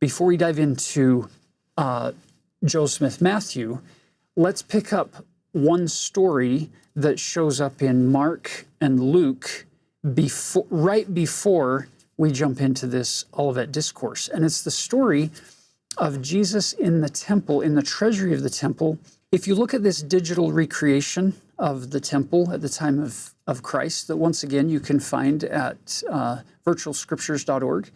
before we dive into Joseph Smith Matthew, let's pick up one story that shows up in Mark and Luke right before we jump into this Olivet Discourse. And it's the story of Jesus in the temple, in the treasury of the temple. If you look at this digital recreation of the temple at the time of Christ, that once again you can find at virtualscriptures.org,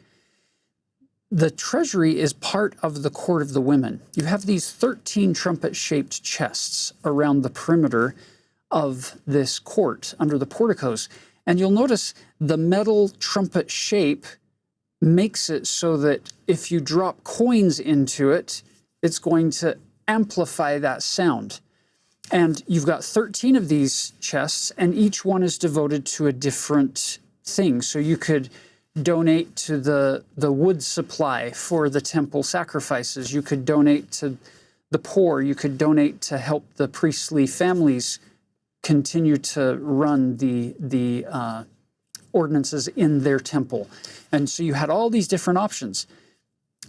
the treasury is part of the court of the women. You have these 13 trumpet-shaped chests around the perimeter of this court under the porticos. And you'll notice the metal trumpet shape makes it so that if you drop coins into it, it's going to amplify that sound. And you've got 13 of these chests, and each one is devoted to a different thing. So you could donate to the wood supply for the temple sacrifices. You could donate to the poor. You could donate to help the priestly families continue to run the ordinances in their temple. And so you had all these different options.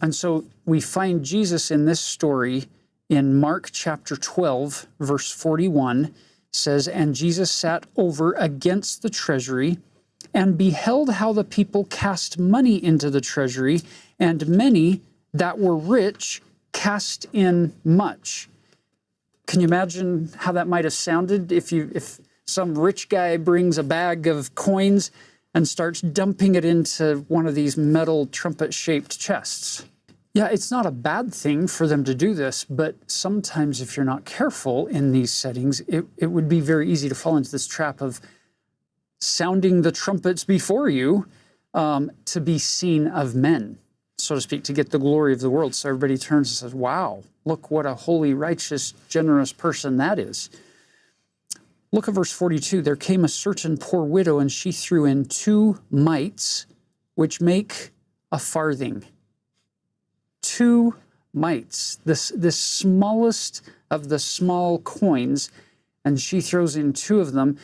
And so we find Jesus in this story in Mark chapter 12, verse 41, says, "And Jesus sat over against the treasury and beheld how the people cast money into the treasury, and many that were rich cast in much." Can you imagine how that might have sounded if some rich guy brings a bag of coins and starts dumping it into one of these metal trumpet-shaped chests? Yeah, it's not a bad thing for them to do this, but sometimes if you're not careful in these settings, it would be very easy to fall into this trap of sounding the trumpets before you to be seen of men, so to speak, to get the glory of the world. So everybody turns and says, wow, look what a holy, righteous, generous person that is. Look at verse 42. "There came a certain poor widow, and she threw in 2 mites, which make a farthing." 2 mites, this smallest of the small coins, and she throws in 2 of them.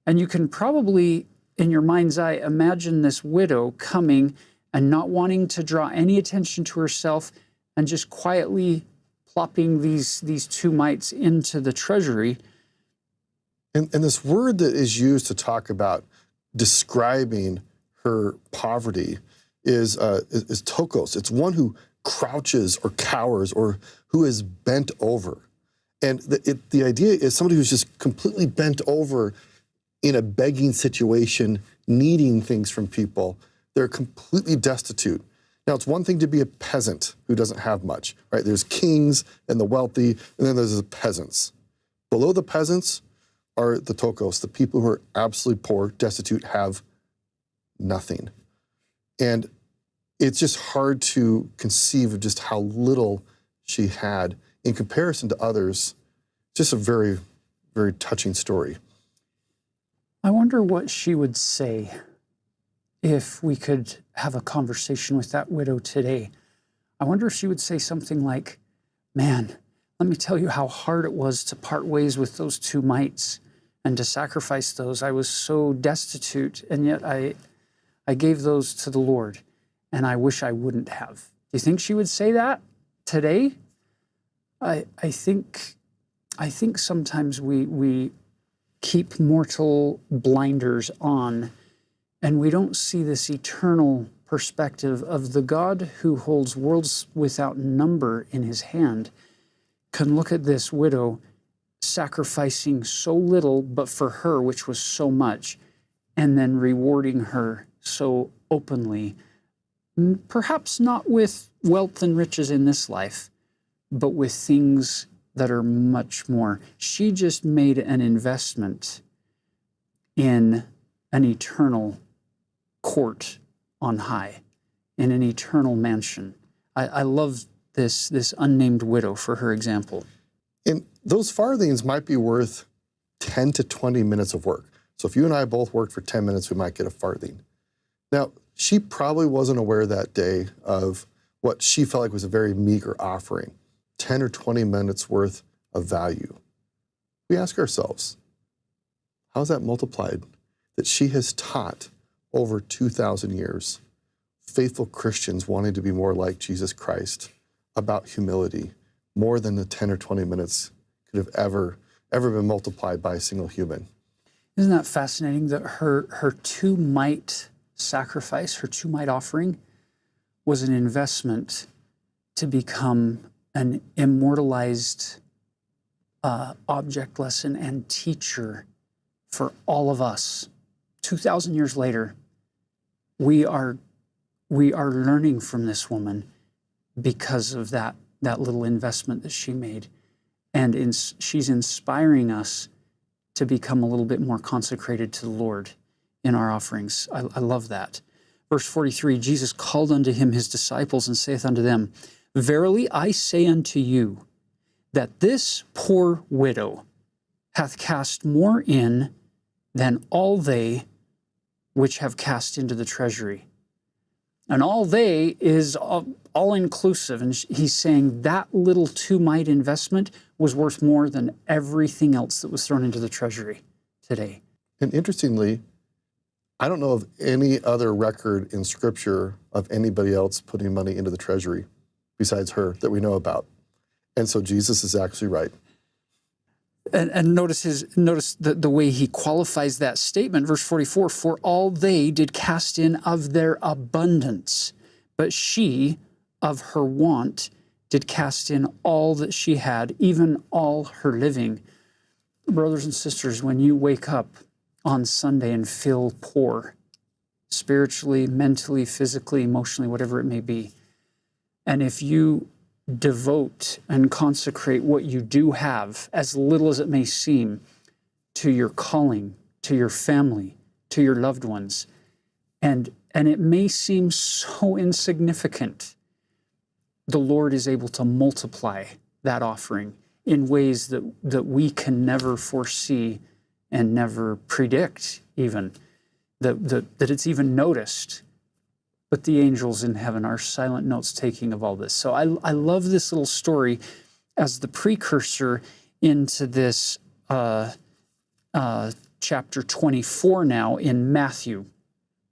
And you can probably, in your mind's eye, imagine this widow coming and not wanting to draw any attention to herself and just quietly plopping these 2 mites into the treasury. And this word that is used to talk about describing her poverty is tokos. It's one who crouches or cowers or who is bent over. And the idea is somebody who's just completely bent over in a begging situation, needing things from people. They're completely destitute. Now, it's one thing to be a peasant who doesn't have much, right? There's kings and the wealthy, and then there's the peasants. Below the peasants are the tokos, the people who are absolutely poor, destitute, have nothing. And it's just hard to conceive of just how little she had in comparison to others. Just a very, very touching story. I wonder what she would say if we could have a conversation with that widow today. I wonder if she would say something like, "Man, let me tell you how hard it was to part ways with those 2 mites and to sacrifice those. I was so destitute, and yet I gave those to the Lord, and I wish I wouldn't have." Do you think she would say that today? I think sometimes we keep mortal blinders on, and we don't see this eternal perspective of the God who holds worlds without number in his hand, can look at this widow sacrificing so little, but for her, which was so much, and then rewarding her so openly, perhaps not with wealth and riches in this life, but with things that are much more. She just made an investment in an eternal court on high, in an eternal mansion. I love this unnamed widow for her example. And those farthings might be worth 10 to 20 minutes of work. So if you and I both worked for 10 minutes, we might get a farthing. Now, she probably wasn't aware that day of what she felt like was a very meager offering. 10 or 20 minutes worth of value. We ask ourselves, how's that multiplied? That she has taught over 2,000 years faithful Christians wanting to be more like Jesus Christ about humility, more than the 10 or 20 minutes could have ever been multiplied by a single human. Isn't that fascinating that her 2 mite sacrifice, her 2 mite offering, was an investment to become an immortalized object lesson and teacher for all of us. 2,000 years later, we are learning from this woman because of that little investment that she made. And she's inspiring us to become a little bit more consecrated to the Lord in our offerings. I love that. Verse 43, Jesus called unto him his disciples and saith unto them, Verily I say unto you, that this poor widow hath cast more in than all they which have cast into the treasury. And all they is all inclusive. And he's saying that little 2 mite investment was worth more than everything else that was thrown into the treasury today. And interestingly, I don't know of any other record in Scripture of anybody else putting money into the treasury besides her that we know about. And so Jesus is actually right. And notice the way he qualifies that statement, verse 44, for all they did cast in of their abundance, but she of her want did cast in all that she had, even all her living. Brothers and sisters, when you wake up on Sunday and feel poor, spiritually, mentally, physically, emotionally, whatever it may be, and if you devote and consecrate what you do have, as little as it may seem, to your calling, to your family, to your loved ones, and it may seem so insignificant, the Lord is able to multiply that offering in ways that we can never foresee and never predict even, that it's even noticed. But the angels in heaven are silent notes taking of all this. So I love this little story as the precursor into this chapter 24 now in Matthew.